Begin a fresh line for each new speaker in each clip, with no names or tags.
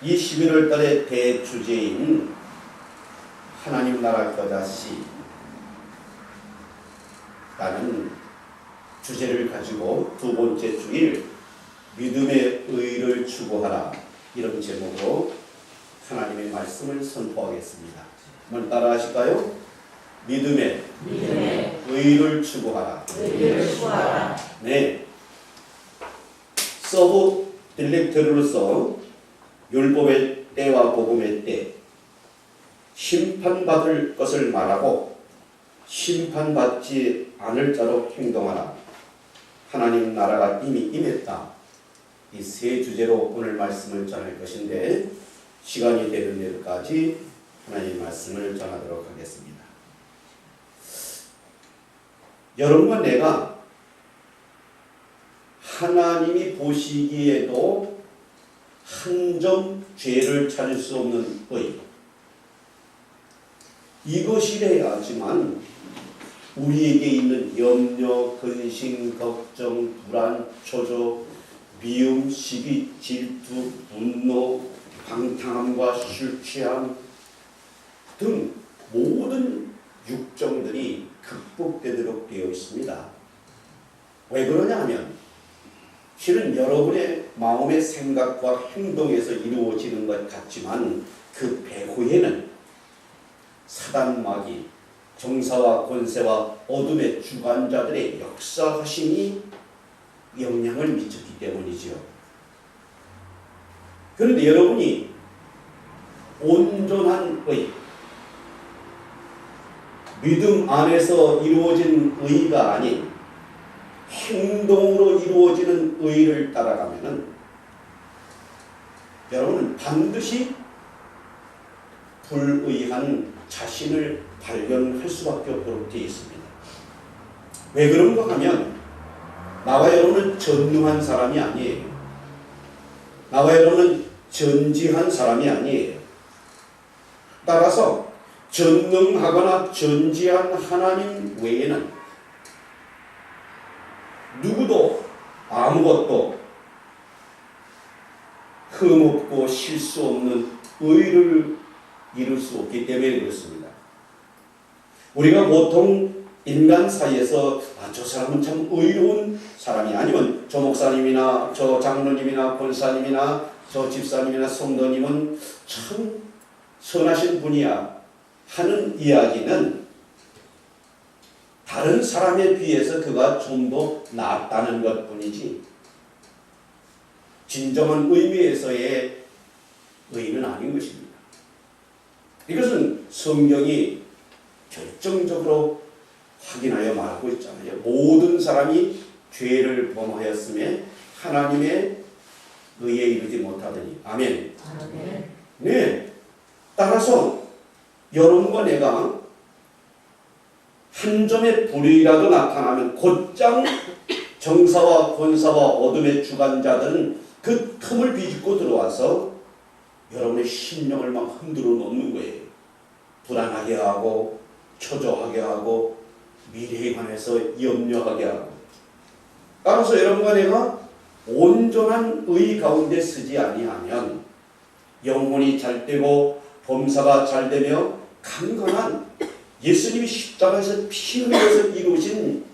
이 11월 달의 대주제인 하나님 나라 겨자씨 라는 주제를 가지고 두 번째 주일 믿음의 의를 추구하라, 이런 제목으로 하나님의 말씀을 선포하겠습니다. 한번 따라 하실까요? 믿음의 의를 추구하라. 네. 서브 딜렉터로서 율법의 때와 복음의 때 심판받을 것을 말하고 심판받지 않을 자로 행동하라. 하나님 나라가 이미 임했다. 이 세 주제로 오늘 말씀을 전할 것인데, 시간이 되는 데까지 하나님 말씀을 전하도록 하겠습니다. 여러분과 내가 하나님이 보시기에도 한 점 죄를 찾을 수 없는 의, 이것이래야지만 우리에게 있는 염려, 근심, 걱정, 불안, 초조, 미움, 시기, 질투, 분노, 방탕함과 술 취함 등 모든 육정들이 극복되도록 되어 있습니다. 왜 그러냐 하면, 실은 여러분의 마음의 생각과 행동에서 이루어지는 것 같지만 그 배후에는 사단 마귀, 정사와 권세와 어둠의 주관자들의 역사하심이 영향을 미쳤기 때문이지요. 그런데 여러분이 온전한 의, 믿음 안에서 이루어진 의가 아닌 행동으로 이루어지는 의를 따라가면은 여러분은 반드시 불의한 자신을 발견할 수밖에 없도록 되어 있습니다. 왜 그런가 하면, 나와 여러분은 전능한 사람이 아니에요. 나와 여러분은 전지한 사람이 아니에요. 따라서 전능하거나 전지한 하나님 외에는 누구도 아무것도 흠없고 실수 없는 의를 이룰 수 없기 때문에 그렇습니다. 우리가 보통 인간 사이에서 저 사람은 참 의로운 사람이, 아니면 저 목사님이나 저 장로님이나 권사님이나 저 집사님이나 성도님은 참 선하신 분이야 하는 이야기는 다른 사람에 비해서 그가 좀 더 낫다는 것뿐이지, 진정한 의미에서의 의는 아닌 것입니다. 이것은 성경이 결정적으로 확인하여 말하고 있잖아요. 모든 사람이 죄를 범하였음에 하나님의 의에 이르지 못하더니. 아멘. 네. 따라서 여러분과 내가 한 점의 불의라도 나타나면 곧장 정사와 권사와 어둠의 주관자들은 그 틈을 비집고 들어와서 여러분의 심령을 막 흔들어 놓는 거예요. 불안하게 하고 초조하게 하고 미래에 관해서 염려하게 하고. 따라서 여러분과 내가 온전한 의 가운데 서지 아니하면 영혼이 잘되고 범사가 잘되며 강건한 예수님이 십자가에서 피 흘려서 이루신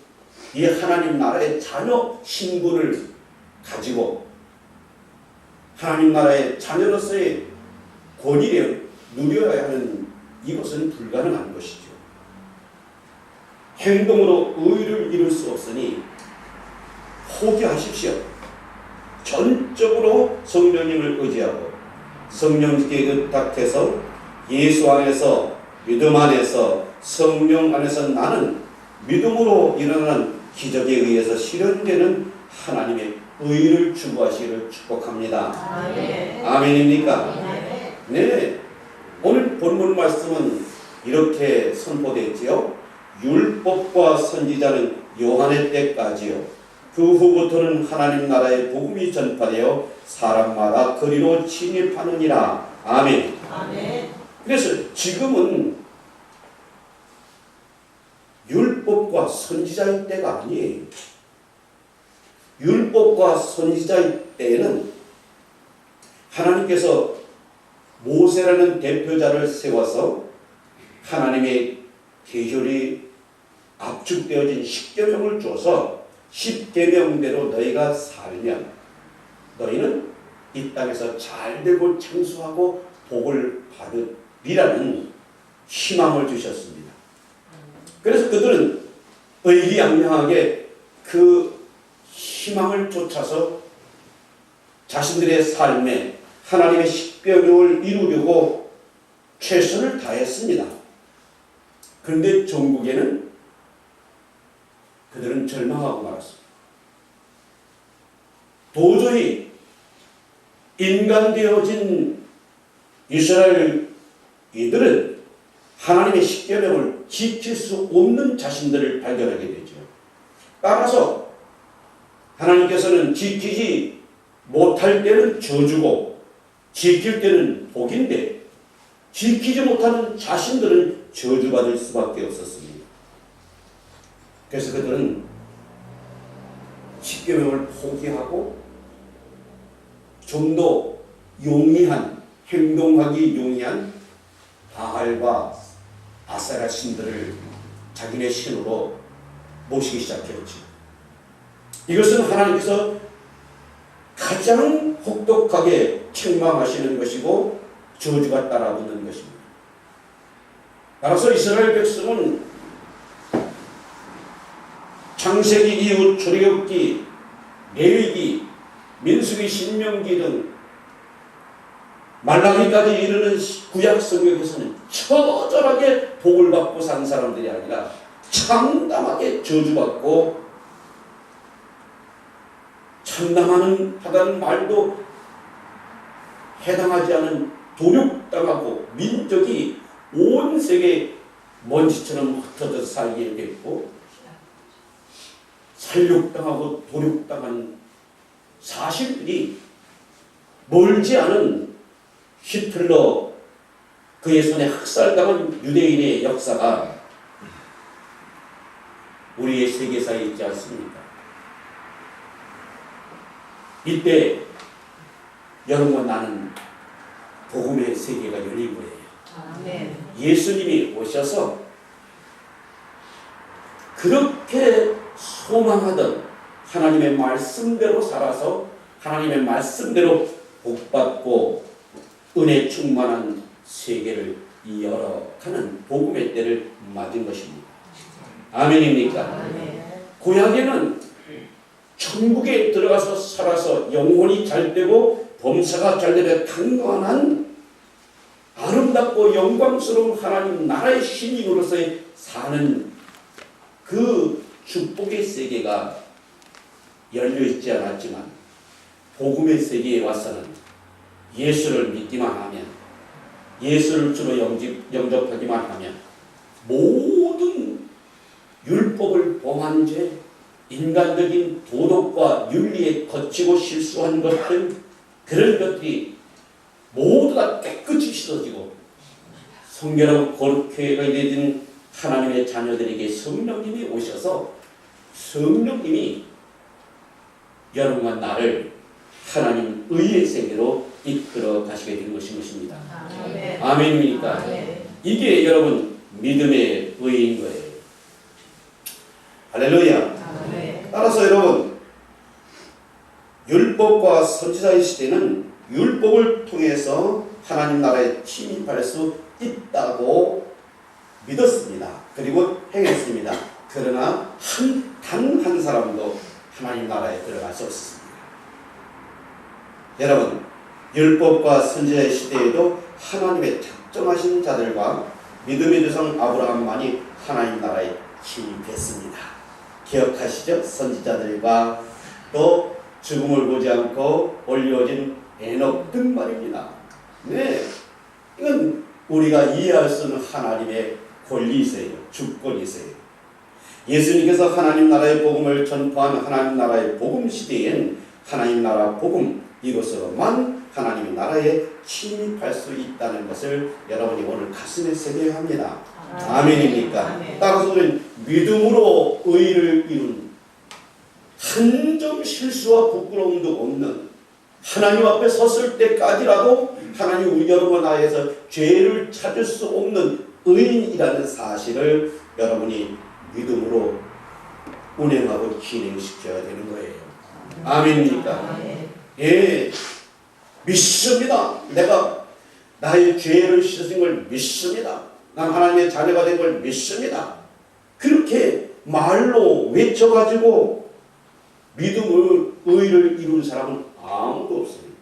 이 하나님 나라의 자녀 신분을 가지고 하나님 나라의 자녀로서의 권위를 누려야 하는 이것은 불가능한 것이죠. 행동으로 의를 이룰 수 없으니 포기하십시오. 전적으로 성령님을 의지하고 성령께 의탁해서 예수 안에서, 믿음 안에서, 성령 안에서 나는 믿음으로 일어나는 기적에 의해서 실현되는 하나님의 의를 추구하시기를 축복합니다. 아멘. 아멘입니까? 네. 오늘 본문 말씀은 이렇게 선포되었지요. 율법과 선지자는 요한의 때까지요. 그 후부터는 하나님 나라의 복음이 전파되어 사람마다 거리로 진입하느니라. 아멘. 아멘. 그래서 지금은 율법과 선지자의 때가 아니에요. 율법과 선지자의 때에는 하나님께서 모세라는 대표자를 세워서 하나님의 계율이 압축되어진 십계명을 줘서 십계명대로 너희가 살면 너희는 이 땅에서 잘되고 장수하고 복을 받으리라는 희망을 주셨습니다. 그래서 그들은 의기양양하게 그 희망을 쫓아서 자신들의 삶에 하나님의 십계명을 이루려고 최선을 다했습니다. 그런데 종국에는 그들은 절망하고 말았습니다. 도저히 인간되어진 이스라엘 이들은 하나님의 십계명을 지킬 수 없는 자신들을 발견하게 되죠. 따라서 하나님께서는 지키지 못할 때는 저주고 지킬 때는 복인데 지키지 못하는 자신들은 저주받을 수밖에 없었습니다. 그래서 그들은 십계명을 포기하고 좀 더 용이한, 행동하기 용이한 바알과 아세라 신들을 자기네 신으로 모시기 시작했죠. 이것은 하나님께서 가장 혹독하게 책망하시는 것이고 저주가 따라붙는 것입니다. 따라서 이스라엘 백성은 창세기 이후 출애굽기, 레위기, 민수기, 신명기 등 말라기까지 이르는 구약 성경에서는 처절하게 복을 받고 산 사람들이 아니라 참담하게 저주받고 참담하다는 말도 해당하지 않은 도륙당하고 민족이 온 세계 먼지처럼 흩어져 살게 됐고 살육당하고 도륙당한 사실들이 멀지 않은 히틀러 그의 손에 학살당한 유대인의 역사가 우리의 세계사에 있지 않습니까? 이때 여러분과 나는 복음의 세계가 열린 거예요. 아멘. 예수님이 오셔서 그렇게 소망하던 하나님의 말씀대로 살아서 하나님의 말씀대로 복받고 은혜 충만한 세계를 열어가는 복음의 때를 맞은 것입니다. 아멘입니까? 아멘. 구약에는 천국에 들어가서 살아서 영혼이 잘되고 범사가 잘되며 강건한 아름답고 영광스러운 하나님 나라의 신인으로서의 사는 그 축복의 세계가 열려있지 않았지만 복음의 세계에 와서는 예수를 믿기만 하면 예수를 주로 영접하기만 하면 모든 율법을 범한 죄, 인간적인 도덕과 윤리에 거치고 실수한 것들 그런 것들이 모두 다 깨끗이 씻어지고 성결하고 거룩하게 된 하나님의 자녀들에게 성령님이 오셔서 성령님이 여러분과 나를 하나님 의의 세계로 이끌어 가시게 된 것입니다. 아멘. 아멘입니까? 아멘. 이게 여러분 믿음의 의인 거예요. 할렐루야. 아멘. 따라서 여러분 율법과 선지자의 시대는 율법을 통해서 하나님 나라에 침입할 수 있다고 믿었습니다. 그리고 행했습니다. 그러나 단 한 사람도 하나님 나라에 들어갈 수 없었습니다. 여러분 율법과 선지자의 시대에도 하나님의 작정하신 자들과 믿음의 조상 아브라함만이 하나님 나라에 침입했습니다. 기억하시죠? 선지자들과 또 죽음을 보지 않고 올려진 에녹 등 말입니다. 네, 이건 우리가 이해할 수 없는 하나님의 권리이세요. 주권이세요. 예수님께서 하나님 나라의 복음을 전파한 하나님 나라의 복음 시대엔 하나님 나라 복음 이것으로만 하나님의 나라에 침입할 수 있다는 것을 여러분이 오늘 가슴에 새겨야 합니다. 아멘입니까? 아멘. 따라서 우리는 믿음으로 의를 이룬 한 점 실수와 부끄러움도 없는 하나님 앞에 섰을 때까지라도 하나님 우리 여러분 안에서 죄를 찾을 수 없는 의인이라는 사실을 여러분이 믿음으로 운행하고 진행시켜야 되는 거예요. 아멘입니까? 예, 믿습니다. 내가 나의 죄를 씻은 걸 믿습니다. 난 하나님의 자녀가 된 걸 믿습니다. 그렇게 말로 외쳐가지고 믿음의 의를 이룬 사람은 아무도 없습니다.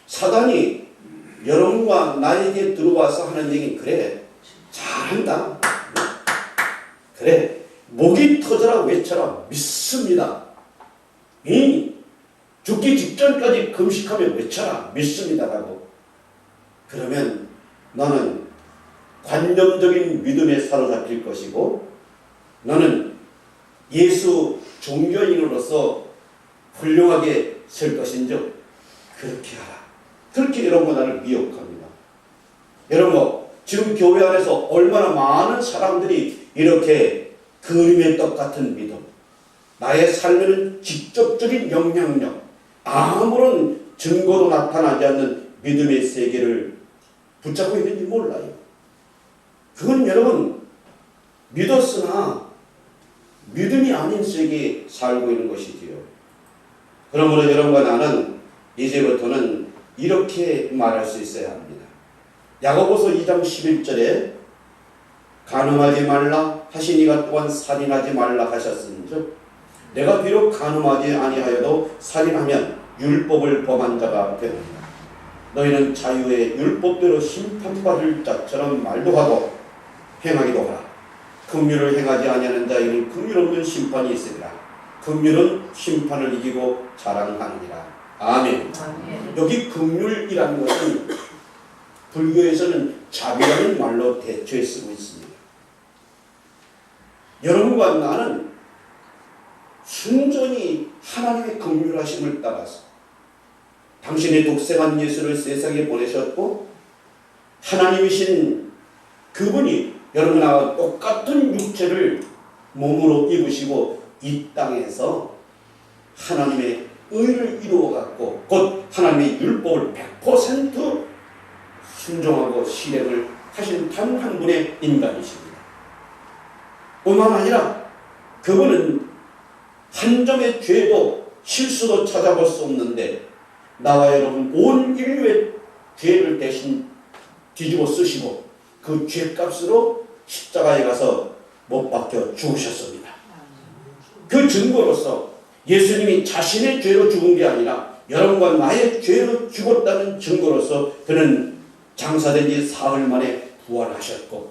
사단이 여러분과 나에게 들어와서 하는 얘기는 그래, 잘한다, 그래, 목이 터져라 외쳐라, 믿습니다. 죽기 직전까지 금식하며 외쳐라, 믿습니다라고. 그러면 너는 관념적인 믿음에 사로잡힐 것이고 너는 예수 종교인으로서 훌륭하게 설 것인즉 그렇게 하라. 그렇게 여러분과 나를 미혹합니다. 여러분, 지금 교회 안에서 얼마나 많은 사람들이 이렇게 그림의 떡 같은 믿음, 나의 삶에는 직접적인 영향력, 아무런 증거도 나타나지 않는 믿음의 세계를 붙잡고 있는지 몰라요. 그건 여러분 믿었으나 믿음이 아닌 세계에 살고 있는 것이지요. 그러므로 여러분과 나는 이제부터는 이렇게 말할 수 있어야 합니다. 야고보서 2장 11절에 간음하지 말라 하시니가 또한 살인하지 말라 하셨은즉 내가 비록 간음하지 아니하여도 살인하면 율법을 범한 자가 되느니라. 너희는 자유의 율법대로 심판받을 자처럼 말도 하고 행하기도 하라. 긍휼을 행하지 아니하는 자에게는 긍휼 없는 심판이 있으리라. 긍휼은 심판을 이기고 자랑하느니라. 아멘. 여기 긍휼이라는 것은 불교에서는 자비라는 말로 대체해 쓰고 있습니다. 여러분과 나는 순전히 하나님의 긍휼하심을 따라서 당신의 독생한 예수를 세상에 보내셨고 하나님이신 그분이 여러분과 똑같은 육체를 몸으로 입으시고 이 땅에서 하나님의 의를 이루어갖고 곧 하나님의 율법을 100% 순종하고 실행을 하신 단 한 분의 인간이십니다. 뿐만 아니라 그분은 한 점의 죄도 실수도 찾아볼 수 없는데 나와 여러분 온 인류의 죄를 대신 뒤집어 쓰시고 그 죄값으로 십자가에 가서 못 박혀 죽으셨습니다. 그 증거로서 예수님이 자신의 죄로 죽은 게 아니라 여러분과 나의 죄로 죽었다는 증거로서 그는 장사된 지 사흘 만에 부활하셨고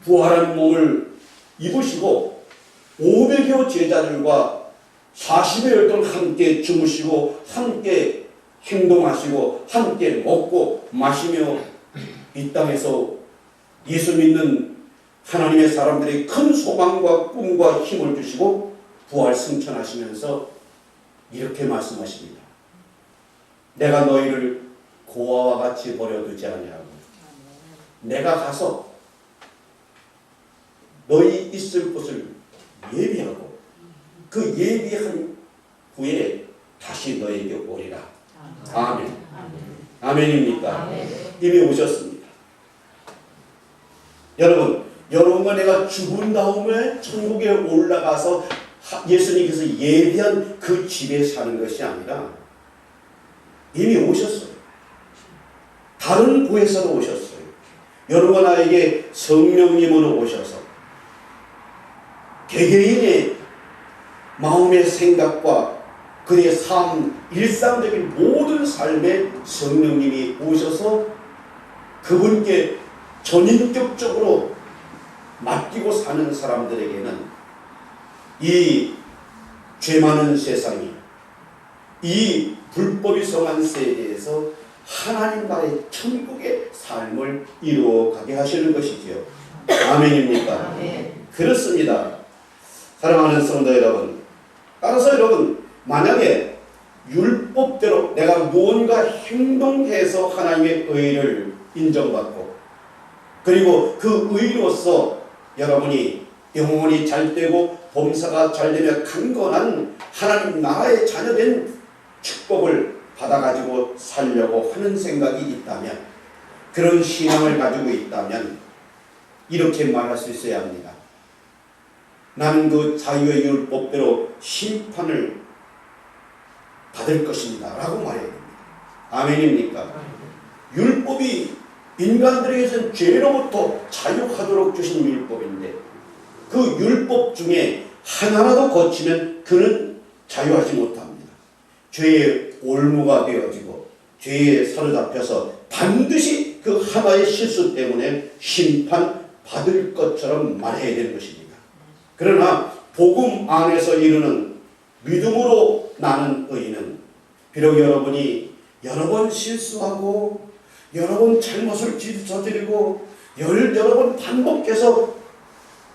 부활한 몸을 입으시고 500여 제자들과 40여일 동안 함께 주무시고 함께 행동하시고 함께 먹고 마시며 이 땅에서 예수 믿는 하나님의 사람들의 큰 소망과 꿈과 힘을 주시고 부활 승천하시면서 이렇게 말씀하십니다. 내가 너희를 고아와 같이 버려두지 아니하고 내가 가서 너희 있을 곳을 예비하고 그 예비한 후에 다시 너에게 오리라. 아멘. 아멘입니까? 이미 오셨습니다. 여러분, 여러분과 내가 죽은 다음에 천국에 올라가서 예수님께서 예비한 그 집에 사는 것이 아니라 이미 오셨어요. 다른 구에서도 오셨어요. 여러분과 나에게 성령님으로 오셔서 개개인의 마음의 생각과 그의 삶, 일상적인 모든 삶에 성령님이 오셔서 그분께 전인격적으로 맡기고 사는 사람들에게는 이 죄 많은 세상이 이 불법이 성한 세계에서 하나님 나라의 천국의 삶을 이루어가게 하시는 것이지요. 아멘입니까? 아멘. 그렇습니다. 사랑하는 성도 여러분, 따라서 여러분 만약에 율법대로 내가 무언가 행동해서 하나님의 의를 인정받고 그리고 그 의로서 여러분이 영혼이 잘되고 범사가 잘되며 강건한 하나님 나라의 자녀된 축복을 받아가지고 살려고 하는 생각이 있다면, 그런 신앙을 가지고 있다면 이렇게 말할 수 있어야 합니다. 나는 그 자유의 율법대로 심판을 받을 것입니다 라고 말해야 됩니다. 아멘입니까? 율법이 인간들에게서는 죄로부터 자유하도록 주신 율법인데, 그 율법 중에 하나라도 거치면 그는 자유하지 못합니다. 죄의 올무가 되어지고 죄에 사로잡혀서 반드시 그 하나의 실수 때문에 심판받을 것처럼 말해야 되는 것입니다. 그러나 복음 안에서 이루는 믿음으로 나는 의인은, 비록 여러분이 여러 번 실수하고 여러 번 잘못을 저지르고 여러 번 반복해서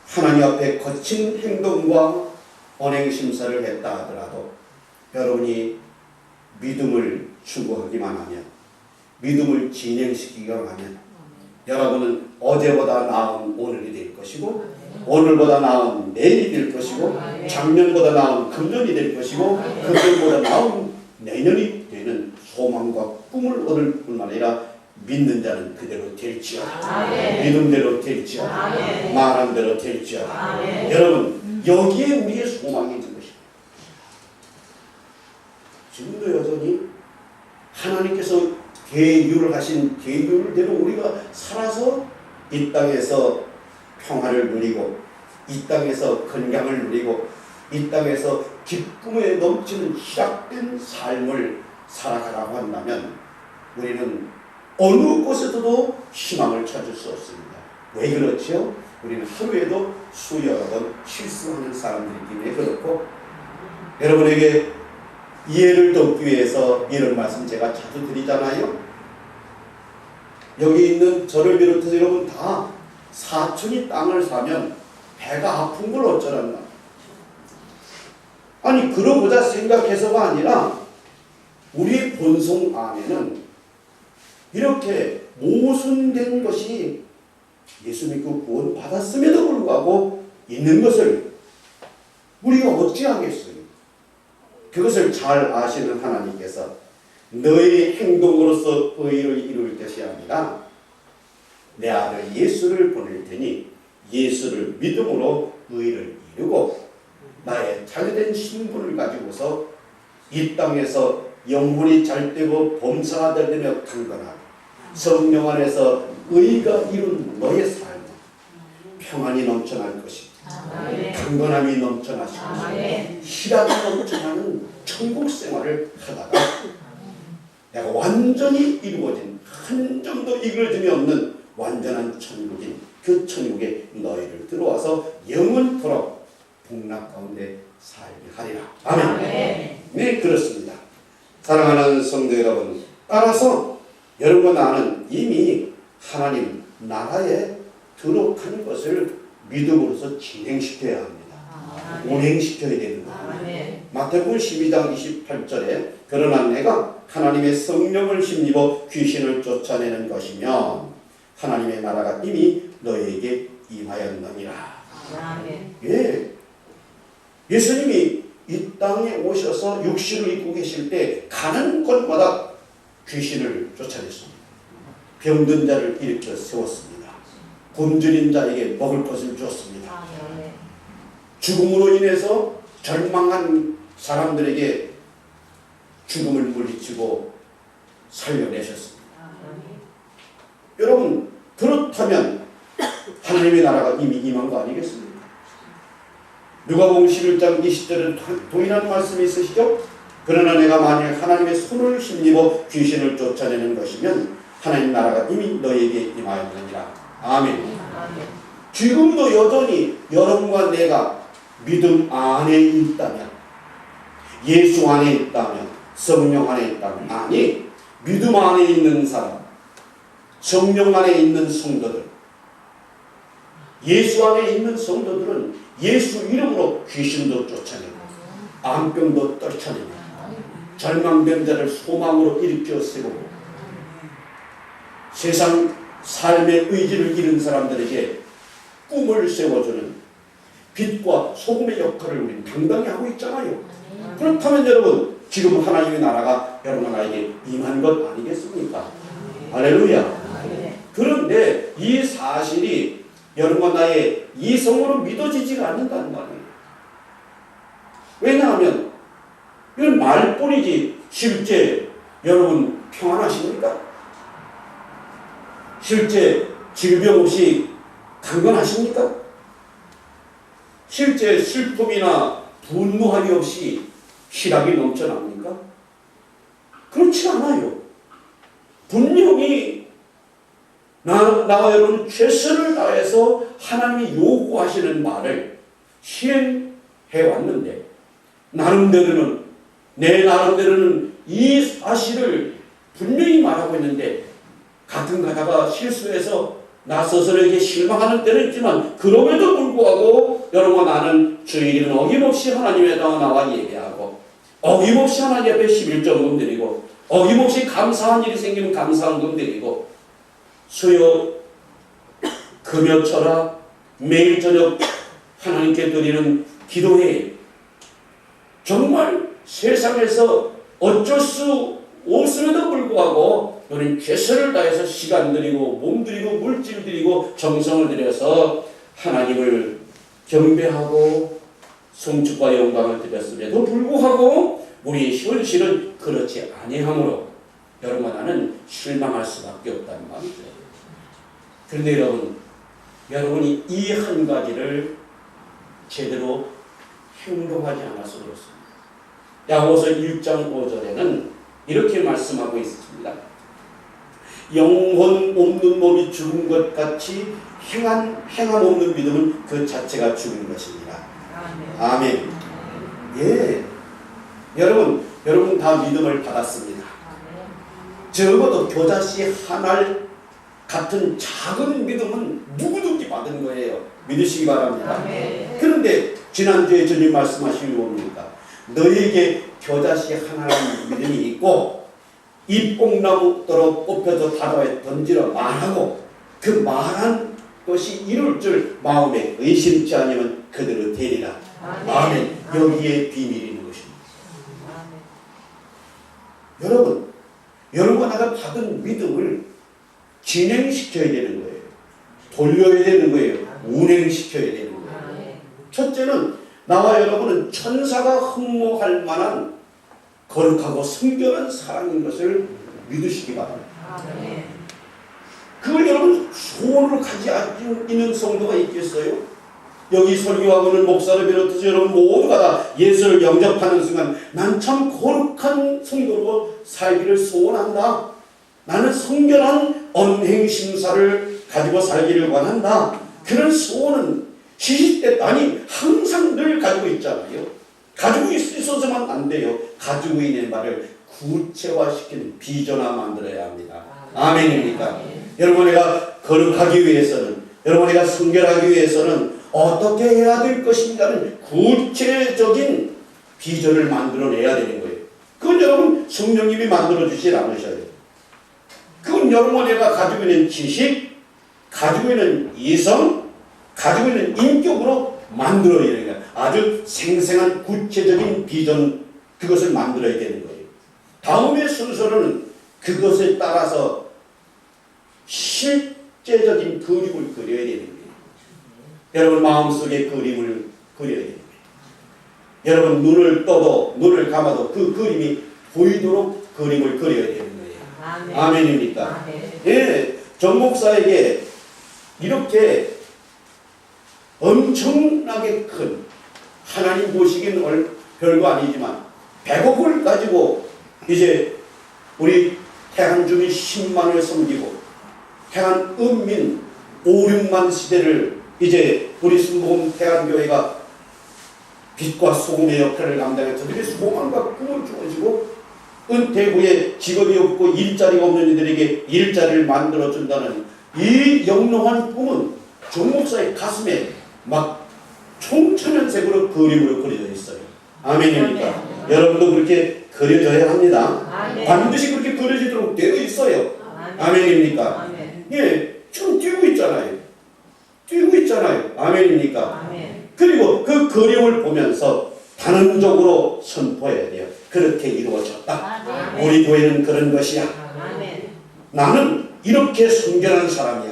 하나님 앞에 거친 행동과 언행심사를 했다 하더라도, 여러분이 믿음을 추구하기만 하면, 믿음을 진행시키기만 하면, 여러분은 어제보다 나은 오늘이 될 것이고, 오늘보다 나은 내일이 될 것이고, 작년보다 나은 금년이 될 것이고, 금년보다 나은 내년이 되는 소망과 꿈을 얻을 뿐만 아니라 믿는 자는 그대로 될지어다. 믿음대로 될지어다. 말한 대로 될지어다. 여러분, 여기에 우리의 소망이 있는 것입니다. 지금도 여전히 하나님께서 계율을 하신 계율대로 우리가 살아서 이 땅에서 평화를 누리고, 이 땅에서 건강을 누리고, 이 땅에서 기쁨에 넘치는 희락된 삶을 살아가라고 한다면, 우리는 어느 곳에서도 희망을 찾을 수 없습니다. 왜 그렇죠? 우리는 하루에도 수여러 번 실수하는 사람들이기 때문에 그렇고, 여러분에게 이해를 돕기 위해서 이런 말씀 제가 자주 드리잖아요. 여기 있는 저를 비롯해서 여러분 다 사촌이 땅을 사면 배가 아픈 걸 어쩌란다. 아니, 그러고자 생각해서가 아니라 우리의 본성 안에는 이렇게 모순된 것이 예수 믿고 구원 받았음에도 불구하고 있는 것을 우리가 어찌하겠어요? 그것을 잘 아시는 하나님께서 너의 행동으로서 의를 이룰 것이 아니라 내 아들 예수를 보낼 테니 예수를 믿음으로 의를 이루고 나의 자유된 신분을 가지고서 이 땅에서 영혼이 잘되고 범사가 되며 강건하고 성령 안에서 의가 이룬 너의 삶은 평안이 넘쳐날 것이고 강건함이 넘쳐나실 것이고 희락이 넘쳐나는 천국 생활을 하다가 내가 완전히 이루어진 한 점도 이글짐이 없는 완전한 천국인 그 천국에 너희를 들어와서 영원토록 복락 가운데 살게 하리라. 아멘. 네, 그렇습니다. 사랑하는 성도 여러분, 따라서 여러분과 나는 이미 하나님 나라에 들어가는 것을 믿음으로써 진행시켜야 합니다. 운행시켜야 되는 겁니다. 마태복음 12장 28절에 그러나 내가 하나님의 성령을 힘입어 귀신을 쫓아내는 것이면 하나님의 나라가 이미 너에게 임하였느니라. 예, 예수님이 이 땅에 오셔서 육신을 입고 계실 때 가는 곳마다 귀신을 쫓아냈습니다. 병든 자를 일으켜 세웠습니다. 굶주린 자에게 먹을 것을 줬습니다. 죽음으로 인해서 절망한 사람들에게 죽음을 물리치고 살려내셨습니다. 여러분, 그렇다면 하나님의 나라가 이미 임한 거 아니겠습니까? 누가복음 11장 20절에 동일한 말씀이 있으시죠? 그러나 내가 만약 하나님의 손을 힘입어 귀신을 쫓아내는 것이면 하나님 나라가 이미 너에게 임하였느니라. 아멘. 지금도 여전히 여러분과 내가 믿음 안에 있다면, 예수 안에 있다면, 성령 안에 있다면, 아니 믿음 안에 있는 사람, 성령 안에 있는 성도들, 예수 안에 있는 성도들은 예수 이름으로 귀신도 쫓아내고 암병도 떨쳐내고 절망된 자를 소망으로 일으켜 세우고 세상 삶의 의지를 잃은 사람들에게 꿈을 세워주는 빛과 소금의 역할을 우리는 당당히 하고 있잖아요. 그렇다면 여러분, 지금 하나님의 나라가 여러분 나에게 임한 것 아니겠습니까? 할렐루야. 그런데 이 사실이 여러분과 나의 이성으로 믿어지지가 않는다는 말이에요. 왜냐하면 이건 말뿐이지 실제 여러분 평안하십니까? 실제 질병 없이 강건하십니까? 실제 슬픔이나 분노함이 없이 희락이 넘쳐납니까? 그렇지 않아요. 분명히 나와 여러분 최선을 다해서 하나님이 요구하시는 말을 시행해 왔는데 내 나름대로는 이 사실을 분명히 말하고 있는데 가끔 가다가 실수해서 나 스스로에게 실망하는 때는 있지만 그럼에도 불구하고 여러분 나는 주일에는 어김없이 하나님에 나와 예배하고 어김없이 하나님 앞에 11조금 드리고 어김없이 감사한 일이 생기면 감사한금 드리고 수요 금요철학 매일 저녁 하나님께 드리는 기도회 정말 세상에서 어쩔 수 없음에도 불구하고 우리는 최선을 다해서 시간 들이고 몸 들이고 물질 들이고 정성을 들여서 하나님을 경배하고 성축과 영광을 드렸음에도 불구하고 우리의 현실은 그렇지 아니하므로 여러분 나는 실망할 수밖에 없다는 말이죠. 그런데 여러분이 이 한 가지를 제대로 행동하지 않아서 그렇습니다. 야고보서 1장 5절에는 이렇게 말씀하고 있습니다. 영혼 없는 몸이 죽은 것 같이 행함 없는 믿음은 그 자체가 죽은 것입니다. 아멘. 예, 여러분 다 믿음을 받았습니다. 적어도 겨자씨 하나 같은 작은 믿음은 누구든지 받은 거예요. 믿으시기 바랍니다. 그런데 지난주에 주님 말씀하신 뭡니까? 너에게 겨자씨 하나라는 믿음이 있고 이 뽕나무도로 뽑혀서 바다에 던지러 말하고 그 말한 것이 이룰 줄 마음에 의심치 않으면 그대로 되리라. 아멘. 여기에 비밀이 있는 것입니다. 여러분 내가 받은 믿음을 진행시켜야 되는 거예요. 돌려야 되는 거예요. 운행시켜야 되는 거예요. 첫째는 나와 여러분은 천사가 흠모할 만한 거룩하고 성결한 사랑인 것을 믿으시기 바랍니다. 그걸 여러분 소원으로 가지고 있는 성도가 있겠어요? 여기 설교하고는 목사를 비롯해서 여러분 모두가 다 예수를 영접하는 순간 난 참 거룩한 성도로 살기를 소원한다. 나는 성결한 언행심사를 가지고 살기를 원한다. 그런 소원은 시시때 아니 항상 늘 가지고 있잖아요. 가지고 있어서만 안 돼요. 가지고 있는 말을 구체화시키는 비전화 만들어야 합니다. 아멘입니까? 여러분 내가 거룩하기 위해서는 여러분 내가 성결하기 위해서는 어떻게 해야 될 것인가는 구체적인 비전을 만들어내야 되는 거예요. 그건 여러분 성령님이 만들어주지 않으셔요. 그건 여러분 내가 가지고 있는 지식, 가지고 있는 이성, 가지고 있는 인격으로 만들어야 되는 거예요. 아주 생생한 구체적인 비전 그것을 만들어야 되는 거예요. 다음의 순서는 그것에 따라서 실제적인 그림을 그려야 되는 거예요. 여러분 마음속에 그림을 그려야 되는 거예요. 여러분 눈을 떠도 눈을 감아도 그 그림이 보이도록 그림을 그려야 되는 거예요. 아멘입니까? 예, 정 목사에게 이렇게 엄청나게 큰 하나님 보시기는 별거 아니지만 100억을 가지고 이제 우리 태안 주민 10만을 섬기고 태안 은민 5, 6만 시대를 이제 우리 순복음 태안교회가 빛과 소금의 역할을 감당해 저들이 소망과 꿈을 주어지고 은퇴 후에 직업이 없고 일자리가 없는 이들에게 일자리를 만들어준다는 이 영롱한 꿈은 정 목사의 가슴에 막 총천연색으로 그림으로 그려져 있어요. 아멘입니까? 여러분도 그렇게 그려져야 합니다. 아멘. 반드시 그렇게 그려지도록 되어 있어요. 아멘입니까? 아멘. 예, 지금 뛰고 있잖아요. 아멘입니까? 아멘. 그리고 그 그림을 보면서 단언적으로 선포해야 돼요. 그렇게 이루어졌다. 우리 교회는 그런 것이야. 나는 이렇게 순결한 사람이야.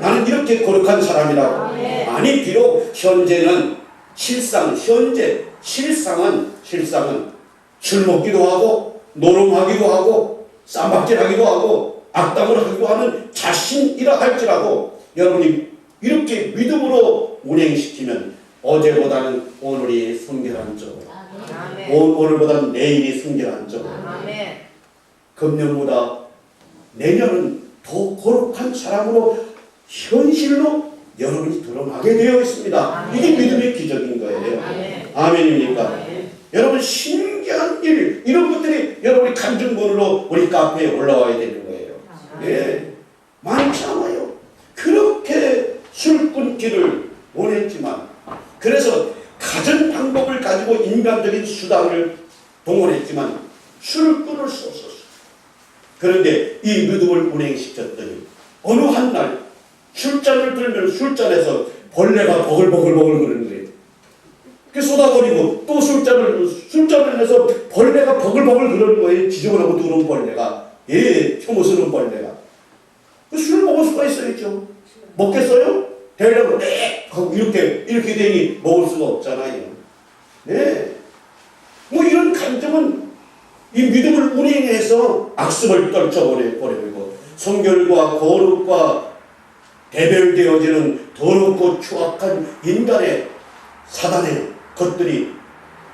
나는 이렇게 거룩한 사람이라고. 아니 비록 현재는 실상은 술 먹기도 하고 노름하기도 하고 쌈박질하기도 하고 악담을 하기도 하는 자신이라 할지라도 여러분이 이렇게 믿음으로 운행시키면 어제보다는 오늘이 순결한 쪽으로, 오늘보다는 내일이 순결한 쪽으로, 금년보다 내년은 더 거룩한 사람으로 현실로 여러분이 드러나게 되어 있습니다. 이게 믿음의 기적인 거예요. 아멘입니까? 여러분 신기한 일, 이런 것들이 여러분이 간증본으로 우리 카페에 올라와야 되는 거예요. 예, 많지 않아요. 그렇게 술 끊기를 원했지만, 그래서 가진 방법을 가지고 인간적인 수단을 동원했지만 술을 끊을 수 없었어요. 그런데 이 믿음을 운행시켰더니 어느 한 날 술잔을 들면 술잔에서 벌레가 버글버글버글 그러는 거예요. 그 쏟아버리고 또 술잔을 내서 벌레가 버글버글 그러는 거예요. 지저분하고 누런 벌레가. 예, 혐오스러운 벌레가. 그 술을 먹을 수가 있어야죠. 먹겠어요? 대려고 하고 이렇게 되니 먹을 수가 없잖아요. 네. 뭐 이런 감정은 이 믿음을 운행해서 악습을 떨쳐버리고 성결과 거룩과 대별되어지는 더럽고 추악한 인간의 사단의 것들이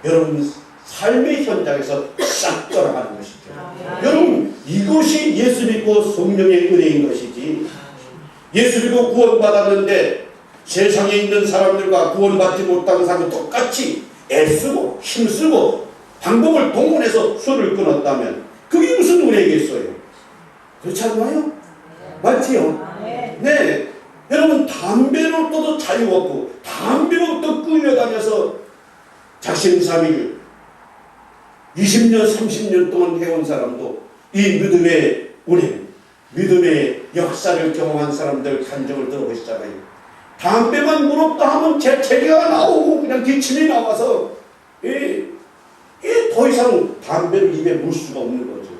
여러분 삶의 현장에서 싹 떠나가는 것이죠. 여러분 이것이 예수 믿고 성령의 은혜인 것이지. 예수 믿고 구원받았는데 세상에 있는 사람들과 구원받지 못한 사람과 똑같이 애쓰고 힘쓰고 방법을 동원해서 술을 끊었다면 그게 무슨 은혜겠어요? 그렇지 않나요? 맞지요? 네. 여러분 담배로부터 자유 없고 담배로부터 끌려다녀서 작심삼일 20년 30년 동안 해온 사람도 이 믿음의 운행, 믿음의 역사를 경험한 사람들 간증을 들어보시잖아요. 담배만 무섭다 하면 재채기가 나오고 그냥 기침이 나와서 더 이상 담배를 입에 물 수가 없는 거죠.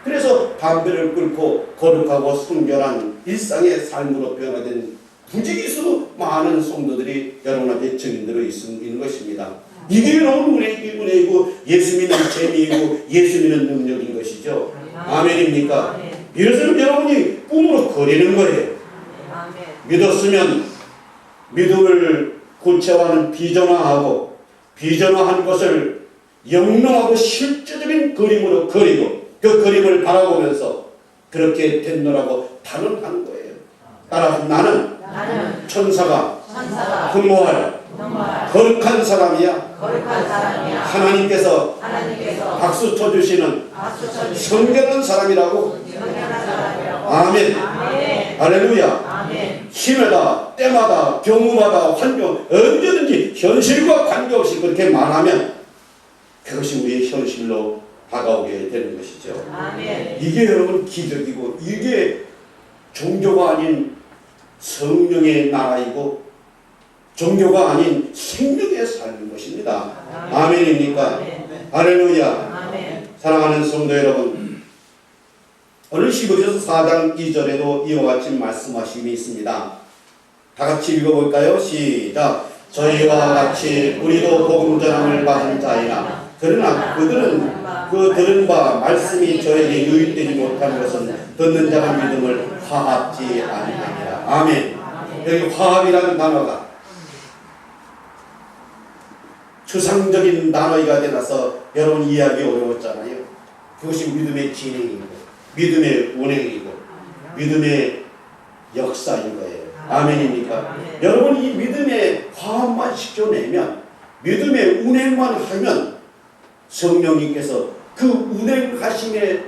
그래서 담배를 끊고 거룩하고 순결한 일상의 삶으로 변화된 부지기수 많은 성도들이 여러분 앞에 증인들어 있는 것입니다. 이게 여러분 은혜이고 예수 믿는 재미이고 예수 믿는 능력인 것이죠. 아멘입니까? 이것은 여러분이 꿈으로 거리는 거예요. 믿었으면 믿음을 구체화하는 비전화하고 비전화한 것을 영롱하고 실제적인 그림으로 그리고 그 그림을 바라보면서 그렇게 됐노라고 단언하는 거예요. 따라서 나는 천사가 흠모할 거룩한 사람이야. 하나님께서 박수 쳐주시는 성결한 사람이라고. 아멘. 할렐루야. 심에다 때마다 경우마다 환경 언제든지 현실과 관계없이 그렇게 말하면 그것이 우리의 현실로 다가오게 되는 것이죠. 이게 여러분 기적이고 이게 종교가 아닌 성령의 나라이고 종교가 아닌 생명에 사는 것입니다. 아멘입니까? 할렐루야. 사랑하는 성도 여러분, 오늘 히브리서 4장 2절에도 이와 같이 말씀하심이 있습니다. 다 같이 읽어볼까요? 시작. 저희와 같이 우리도 복음 전함을 받은 자이나 그러나 그들은 그 들은 바 말씀이 저에게 유익되지 못한 것은 듣는 자가 믿음을 화합지 아니하니라. 아멘. 여기 화합이라는 단어가 추상적인 단어가 되어서 여러분 이해하기 어려웠잖아요. 그것이 믿음의 진행이고 믿음의 운행이고 믿음의 역사인 거예요. 아멘입니까? 여러분 이 믿음의 화합만 시켜내면 믿음의 운행만 하면 성령님께서 그 운행하심에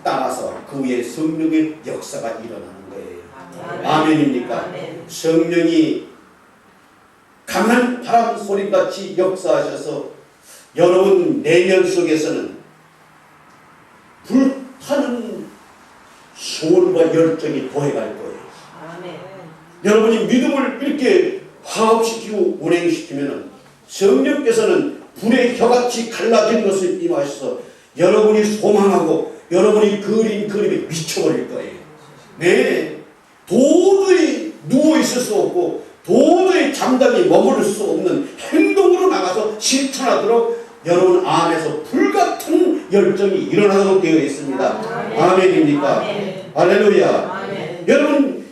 따라서 그 위에 성령의 역사가 일어나는 거예요. 아멘입니까? 성령이 강한 바람 소리같이 역사하셔서 여러분 내면 속에서는 불타는 소원과 열정이 더해갈 거예요. 여러분이 믿음을 이렇게 화합시키고 운행시키면 성령께서는 불의 혀같이 갈라진 것을 임하셔서 여러분이 소망하고 여러분이 그린 그림에 미쳐버릴 거예요. 네, 도저히 누워있을 수 없고 도저히 잠잠히 머무를 수 없는 행동으로 나가서 실천하도록 여러분 안에서 불같은 열정이 일어나도록 되어 있습니다. 아멘입니까? 할렐루야. 여러분,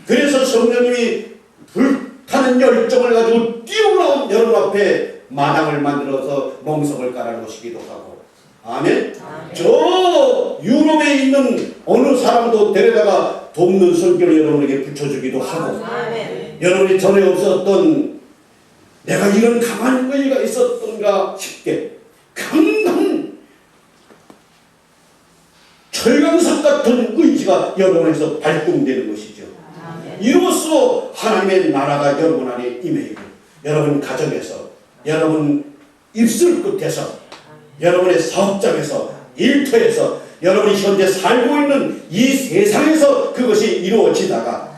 그래서 성령님이 불타는 열정을 가지고 뛰어나온 여러분 앞에 마당을 만들어서 멍석을 깔아놓으시기도 하고, 아멘. 저 유럽에 있는 어느 사람도 데려다가 돕는 손길을 여러분에게 붙여주기도 하고, 여러분이 전에 없었던 내가 이런 강한 의지가 있었던가 싶게 강한 철강석 같은 의지가 여러분에서 발동되는 것이죠. 이로써 하나님의 나라가 여러분 안에 임해있고, 여러분 가정에서, 여러분 입술 끝에서, 여러분의 사업장에서, 일터에서, 여러분이 현재 살고 있는 이 세상에서 그것이 이루어지다가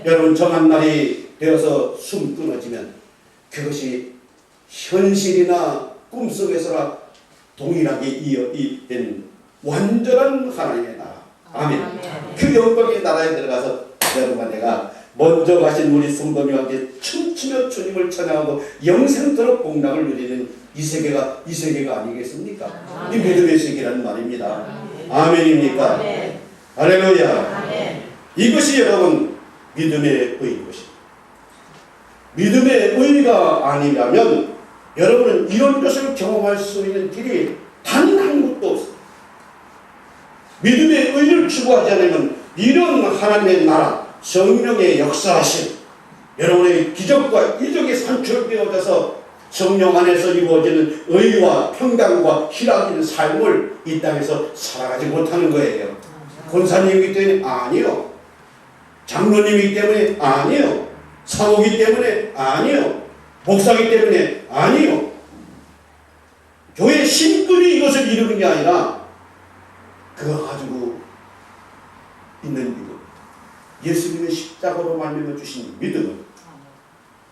여러분 정한 날이 되어서 숨 끊어지면 그것이 현실이나 꿈속에서나 동일하게 이어된 완전한 하나님의 나라. 아멘. 그 영광의 나라에 들어가서 여러분과 내가 먼저 가신 우리 성도님과 함께 춤추며 주님을 찬양하고 영생토록 복락을 누리는 이 세계가 아니겠습니까? 이 믿음의 세계라는 말입니다. 아멘입니까? 할렐루야. 이것이 여러분 믿음의 의인 것입니다. 믿음의 의가 아니라면 여러분은 이런 것을 경험할 수 있는 길이 단 한 곳도 없습니다. 믿음의 의를 추구하지 않으면 이런 하나님의 나라, 성령의 역사하심, 여러분의 기적과 이적이 산출되어져서 성령 안에서 이루어지는 의와 평강과 희락인 삶을 이 땅에서 살아가지 못하는 거예요. 권사님이기 때문에 아니요. 장로님이기 때문에 아니요. 사모기 때문에 아니요. 목사기 때문에 아니요. 교회 신분이 이것을 이루는 게 아니라 그거 가지고 있는 믿음, 예수님의 십자가로 말미암아 주신 믿음은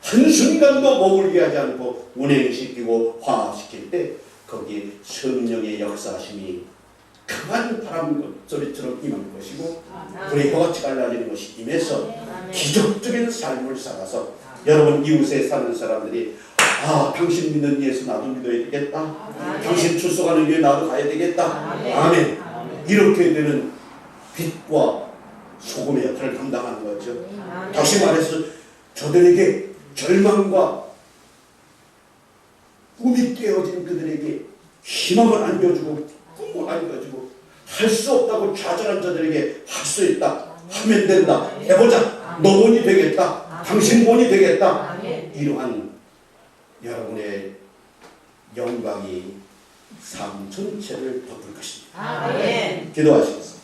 한순간도 머물게 하지 않고 운행시키고 화합시킬 때 거기에 성령의 역사심이 강한 바람 소리처럼 임한 것이고 불의 혀같이 갈라지는 것이 임해서 기적적인 삶을 살아서 여러분 이웃에 사는 사람들이 당신 믿는 예수 나도 믿어야 되겠다. 당신 출석하는 교회 나도 가야 되겠다. 아멘. 이렇게 되는 빛과 소금의 역할을 감당하는 거죠. 다시 말해서 저들에게 절망과 꿈이 깨어진 그들에게 희망을 안겨주고 꿈을 안겨주고 할 수 없다고 좌절한 저들에게 할 수 있다. 하면 된다. 해보자. 너 본이 되겠다. 당신 본이 되겠다. 이러한 여러분의 영광이 삶 전체를 덮을 것입니다. 기도하시겠습니다.